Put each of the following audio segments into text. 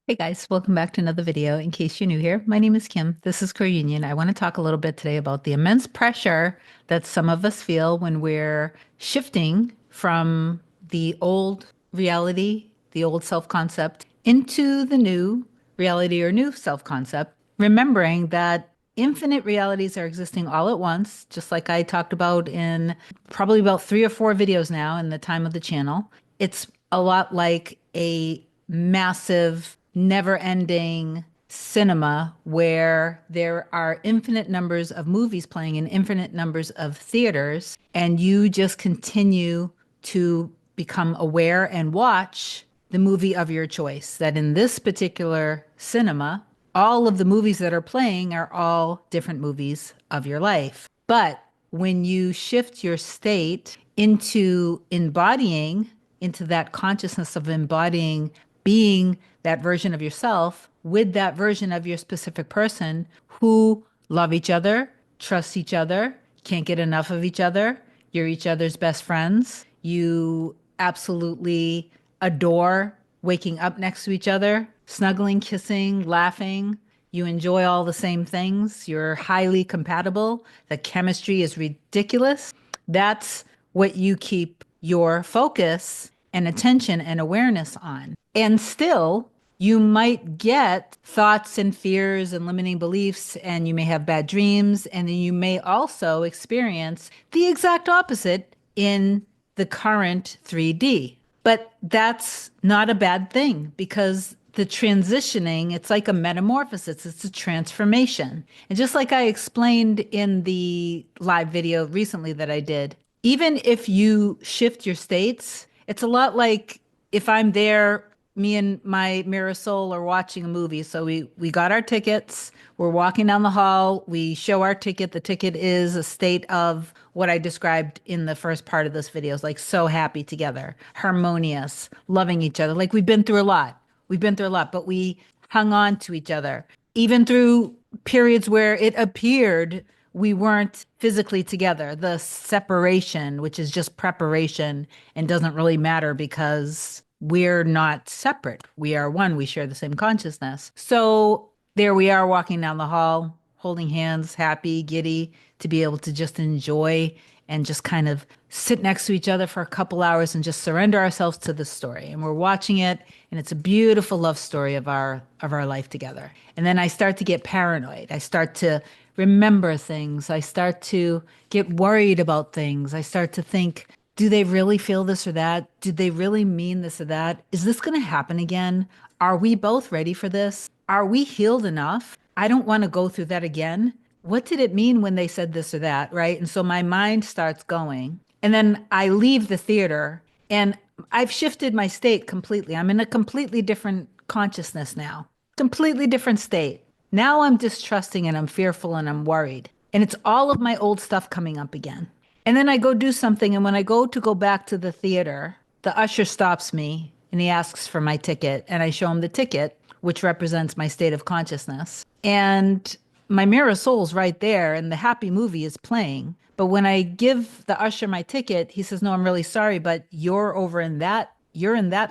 Hey guys, welcome back to another video. In case you're new here, my name is Kim. This is Career Union. I want to talk a little bit today about the immense pressure that some of us feel when we're shifting from the old reality, the old self-concept, into the new reality or new self-concept, remembering that infinite realities are existing all at once, just like I talked about in probably about 3 or 4 videos now in the time of the channel. It's a lot like a massive, never-ending cinema where there are infinite numbers of movies playing in infinite numbers of theaters, and you just continue to become aware and watch the movie of your choice. That in this particular cinema, all of the movies that are playing are all different movies of your life. But when you shift your state into embodying, into that consciousness of embodying being that version of yourself with that version of your specific person who love each other, trust each other, can't get enough of each other, you're each other's best friends, you absolutely adore waking up next to each other, snuggling, kissing, laughing. You enjoy all the same things. You're highly compatible. The chemistry is ridiculous. That's what you keep your focus and attention and awareness on. And still, you might get thoughts and fears and limiting beliefs, and you may have bad dreams, and then you may also experience the exact opposite in the current 3D. But that's not a bad thing because the transitioning, it's like a metamorphosis, it's a transformation. And just like I explained in the live video recently that I did, even if you shift your states, it's a lot like if I'm there, me and my mirror soul are watching a movie. So we got our tickets, we're walking down the hall, we show our ticket. The ticket is a state of what I described in the first part of this video, is like so happy together, harmonious, loving each other. Like we've been through a lot. We've been through a lot, but we hung on to each other, even through periods where it appeared we weren't physically together. The separation, which is just preparation and doesn't really matter because we're not separate. We are one. We share the same consciousness. So there we are walking down the hall, holding hands, happy, giddy, to be able to just enjoy and just kind of sit next to each other for a couple hours and just surrender ourselves to the story. And we're watching it, and it's a beautiful love story of our life together. And then I start to get paranoid. I start to remember things. I start to get worried about things. I start to think, do they really feel this or that? Do they really mean this or that? Is this going to happen again? Are we both ready for this? Are we healed enough? I don't want to go through that again. What did it mean when they said this or that? Right. And so my mind starts going. And then I leave the theater and I've shifted my state completely. I'm in a completely different consciousness now, completely different state. Now I'm distrusting and I'm fearful and I'm worried. And it's all of my old stuff coming up again. And then I go do something. And when I go back to the theater, the usher stops me and he asks for my ticket. And I show him the ticket, which represents my state of consciousness. And my mirror soul's right there and the happy movie is playing. But when I give the usher my ticket, he says, "No, I'm really sorry, but you're in that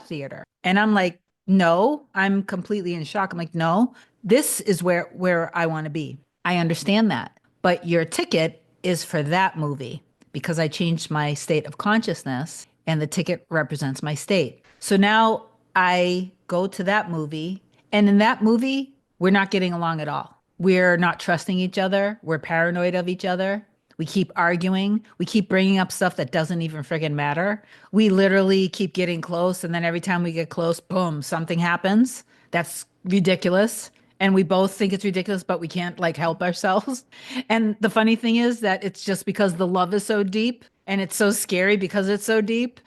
theater." And I'm like, "No," I'm completely in shock. I'm like, "No, this is where I want to be. I understand that. But your ticket is for that movie because I changed my state of consciousness and the ticket represents my state." So now I go to that movie, and in that movie, we're not getting along at all. We're not trusting each other. We're paranoid of each other. We keep arguing. We keep bringing up stuff that doesn't even friggin' matter. We literally keep getting close. And then every time we get close, boom, something happens. That's ridiculous. And we both think it's ridiculous, but we can't like help ourselves. And the funny thing is that it's just because the love is so deep and it's so scary because it's so deep.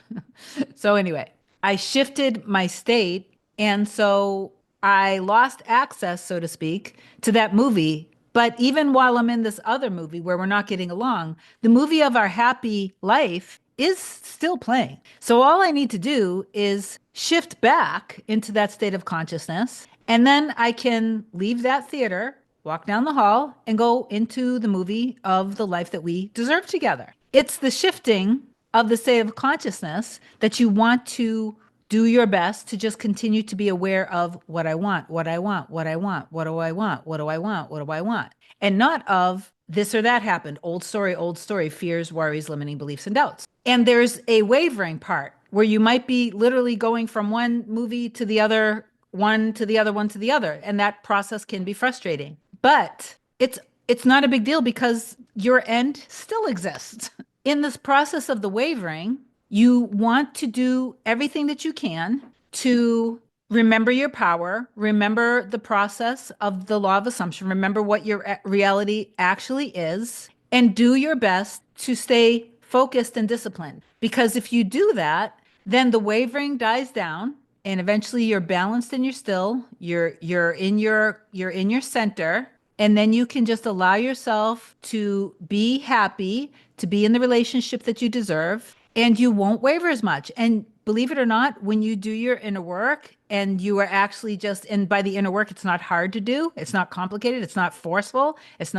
So anyway, I shifted my state. And so I lost access, so to speak, to that movie. But even while I'm in this other movie where we're not getting along, the movie of our happy life is still playing. So all I need to do is shift back into that state of consciousness. And then I can leave that theater, walk down the hall, and go into the movie of the life that we deserve together. It's the shifting of the state of consciousness that you want to do your best to just continue to be aware of what I want, what I want, what I want, what do I want, what do I want, what do I want, and not of this or that happened, old story, fears, worries, limiting beliefs, and doubts. And there's a wavering part where you might be literally going from one movie to the other, one to the other, one to the other, and that process can be frustrating. But it's not a big deal because your end still exists. In this process of the wavering, you want to do everything that you can to remember your power, remember the process of the law of assumption, remember what your reality actually is, and do your best to stay focused and disciplined. Because if you do that, then the wavering dies down and eventually you're balanced and you're still, you're in your center, and then you can just allow yourself to be happy, to be in the relationship that you deserve, and you won't waver as much. And believe it or not, when you do your inner work and you are actually just, and by the inner work, it's not hard to do. It's not complicated. It's not forceful. It's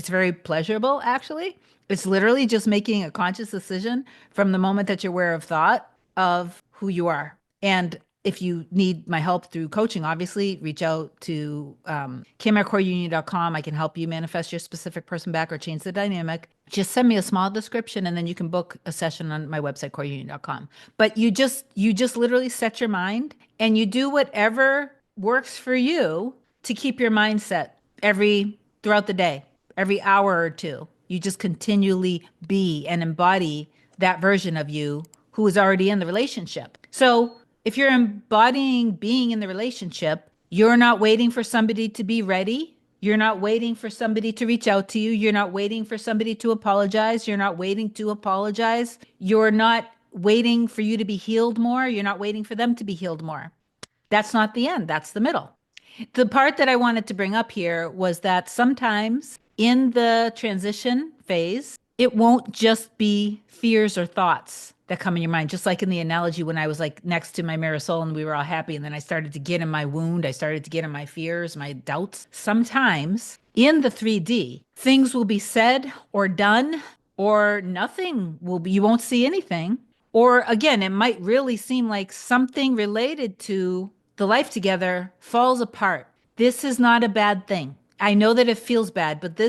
very pleasurable, actually. It's literally just making a conscious decision from the moment that you're aware of thought of who you are. And if you need my help through coaching, obviously reach out to kim@coreunion.com. I can help you manifest your specific person back or change the dynamic. Just send me a small description and then you can book a session on my website, coreunion.com. But you just literally set your mind and you do whatever works for you to keep your mindset throughout the day, every hour or two. You just continually be and embody that version of you who is already in the relationship. So if you're embodying being in the relationship, you're not waiting for somebody to be ready. You're not waiting for somebody to reach out to you. You're not waiting for somebody to apologize. You're not waiting to apologize. You're not waiting for you to be healed more. You're not waiting for them to be healed more. That's not the end. That's the middle. The part that I wanted to bring up here was that sometimes in the transition phase, it won't just be fears or thoughts that come in your mind. Just like in the analogy when I was like next to my Marisol and we were all happy, and then I started to get in my wound, I started to get in my fears, my doubts. Sometimes in the 3D, things will be said or done, or nothing will be, you won't see anything. Or again, it might really seem like something related to the life together falls apart. This is not a bad thing. I know that it feels bad, but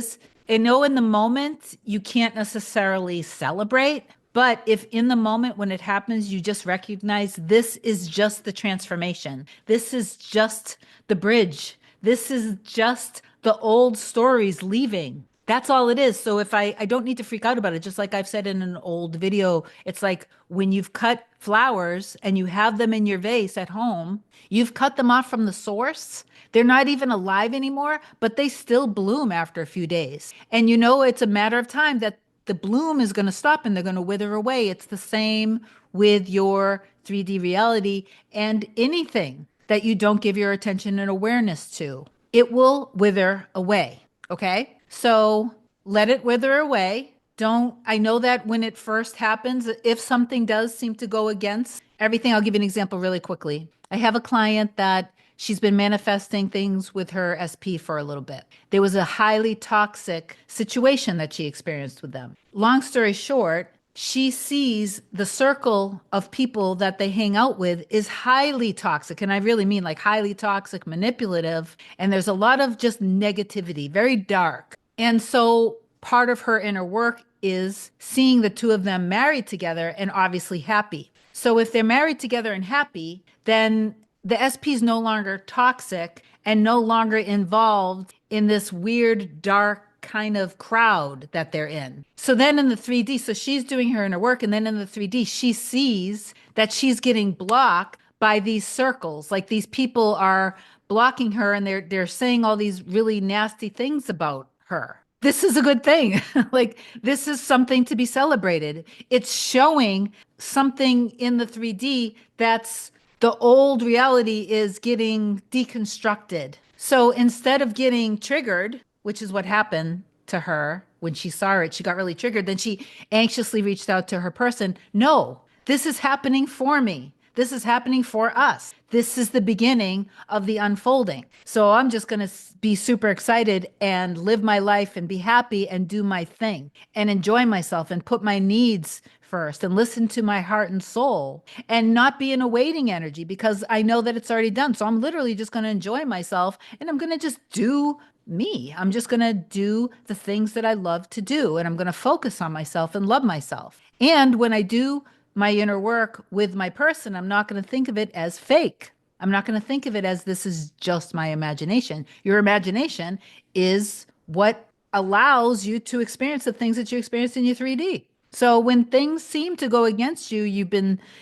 I know in the moment you can't necessarily celebrate, but if in the moment when it happens, you just recognize this is just the transformation. This is just the bridge. This is just the old stories leaving. That's all it is. So if I don't need to freak out about it, just like I've said in an old video, it's like when you've cut flowers and you have them in your vase at home, you've cut them off from the source. They're not even alive anymore, but they still bloom after a few days. And you know, it's a matter of time that the bloom is going to stop and they're going to wither away. It's the same with your 3D reality and anything that you don't give your attention and awareness to. It will wither away. Okay. So let it wither away. I know that when it first happens, if something does seem to go against everything, I'll give you an example really quickly. I have a client that she's been manifesting things with her SP for a little bit. There was a highly toxic situation that she experienced with them. Long story short, she sees the circle of people that they hang out with is highly toxic. And I really mean like highly toxic, manipulative. And there's a lot of just negativity, very dark. And so part of her inner work is seeing the two of them married together and obviously happy. So if they're married together and happy, then the SP is no longer toxic and no longer involved in this weird, dark kind of crowd that they're in. So then in the 3D, so she's doing her inner work, and then in the 3D, she sees that she's getting blocked by these circles. Like these people are blocking her and they're saying all these really nasty things about her. This is a good thing. Like this is something to be celebrated. It's showing something in the 3D that's the old reality is getting deconstructed. So instead of getting triggered, which is what happened to her when she saw it, she got really triggered. Then she anxiously reached out to her person. No, this is happening for me. This is happening for us. This is the beginning of the unfolding. So I'm just going to be super excited and live my life and be happy and do my thing and enjoy myself and put my needs first and listen to my heart and soul and not be in a waiting energy because I know that it's already done. So I'm literally just going to enjoy myself and I'm going to just do me. I'm just going to do the things that I love to do and I'm going to focus on myself and love myself. And when I do my inner work with my person, I'm not going to think of it as fake. I'm not going to think of it as this is just my imagination. Your imagination is what allows you to experience the things that you experience in your 3D. So when things seem to go against you,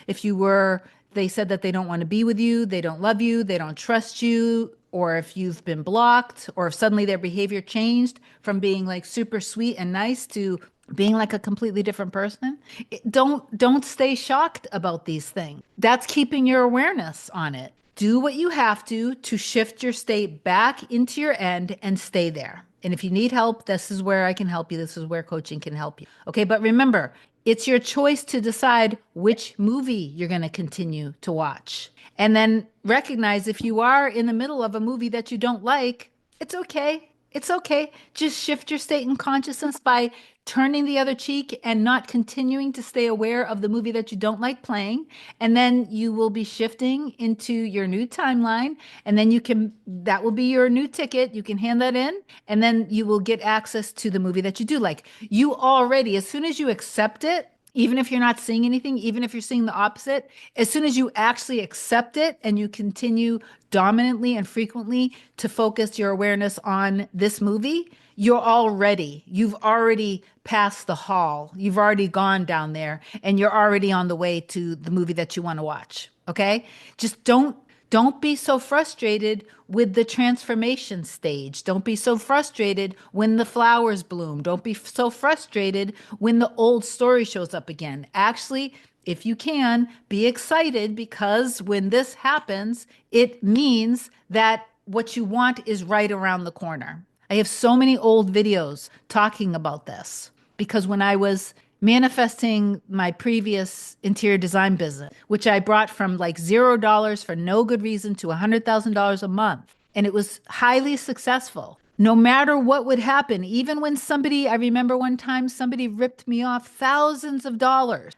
if you were, they said that they don't want to be with you, they don't love you, they don't trust you, or if you've been blocked, or if suddenly their behavior changed from being like super sweet and nice to being like a completely different person, don't stay shocked about these things. That's keeping your awareness on it. Do what you have to shift your state back into your end and stay there. And if you need help, this is where I can help you. This is where coaching can help you. Okay, but remember, it's your choice to decide which movie you're going to continue to watch. And then recognize if you are in the middle of a movie that you don't like, it's okay. It's okay. Just shift your state and consciousness by turning the other cheek and not continuing to stay aware of the movie that you don't like playing. And then you will be shifting into your new timeline. And then that will be your new ticket. You can hand that in, and then you will get access to the movie that you do like. You already, as soon as you accept it, even if you're not seeing anything, even if you're seeing the opposite, as soon as you actually accept it and you continue dominantly and frequently to focus your awareness on this movie, you've already passed the hall. You've already gone down there and you're already on the way to the movie that you want to watch. Okay? Just don't be so frustrated with the transformation stage. Don't be so frustrated when the flowers bloom. Don't be so frustrated when the old story shows up again. Actually, if you can, be excited because when this happens, it means that what you want is right around the corner. I have so many old videos talking about this because when I was manifesting my previous interior design business, which I brought from like $0 for no good reason to $100,000 a month. And it was highly successful. No matter what would happen, even when I remember one time somebody ripped me off thousands of dollars.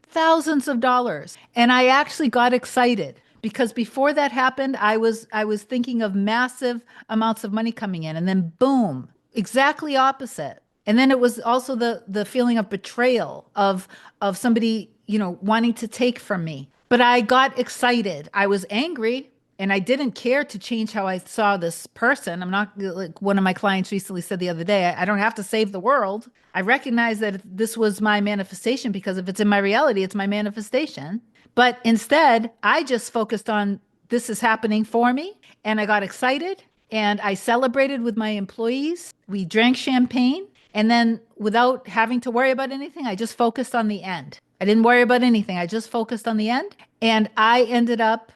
And I actually got excited because before that happened, I was thinking of massive amounts of money coming in and then boom, exactly opposite. And then it was also the feeling of betrayal of somebody, wanting to take from me. But I got excited. I was angry and I didn't care to change how I saw this person. I'm not like one of my clients recently said the other day, I don't have to save the world. I recognize that this was my manifestation because if it's in my reality, it's my manifestation. But instead, I just focused on this is happening for me. And I got excited and I celebrated with my employees. We drank champagne. And then without having to worry about anything, I just focused on the end. I didn't worry about anything. I just focused on the end. And I ended up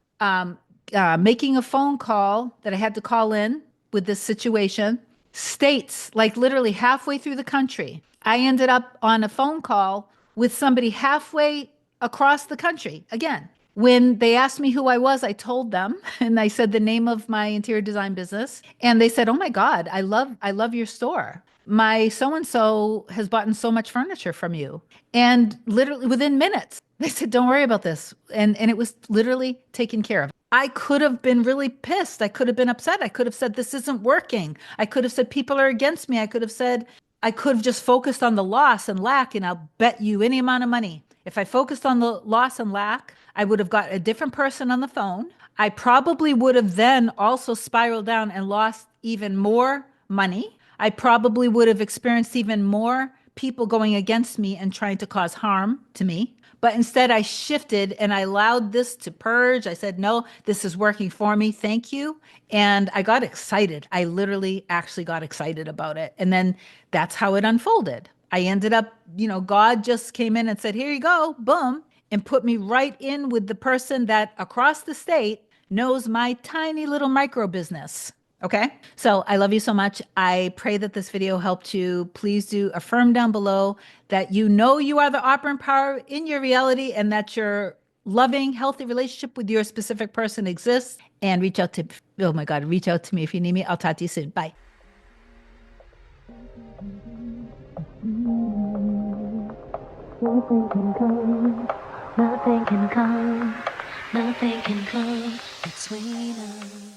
making a phone call that I had to call in with this situation. States, like literally halfway through the country. I ended up on a phone call with somebody halfway across the country. Again, when they asked me who I was, I told them and I said the name of my interior design business. And they said, "Oh my God, I love your store. My so-and-so has bought so much furniture from you." And literally within minutes, they said, "Don't worry about this." And it was literally taken care of. I could have been really pissed. I could have been upset. I could have said, "This isn't working." I could have said, "People are against me." I could have just focused on the loss and lack. And I'll bet you any amount of money. If I focused on the loss and lack, I would have got a different person on the phone. I probably would have then also spiraled down and lost even more money. I probably would have experienced even more people going against me and trying to cause harm to me. But instead, I shifted and I allowed this to purge. I said, "No, this is working for me. Thank you." And I got excited. I literally actually got excited about it. And then that's how it unfolded. I ended up, God just came in and said, "Here you go, boom," and put me right in with the person that across the state knows my tiny little micro business. Okay. So I love you so much. I pray that this video helped you. Please do affirm down below that you are the operant power in your reality and that your loving, healthy relationship with your specific person exists. And reach out to, oh my God, reach out to me if you need me. I'll talk to you soon. Bye. Nothing can come, nothing can come, nothing can come between us.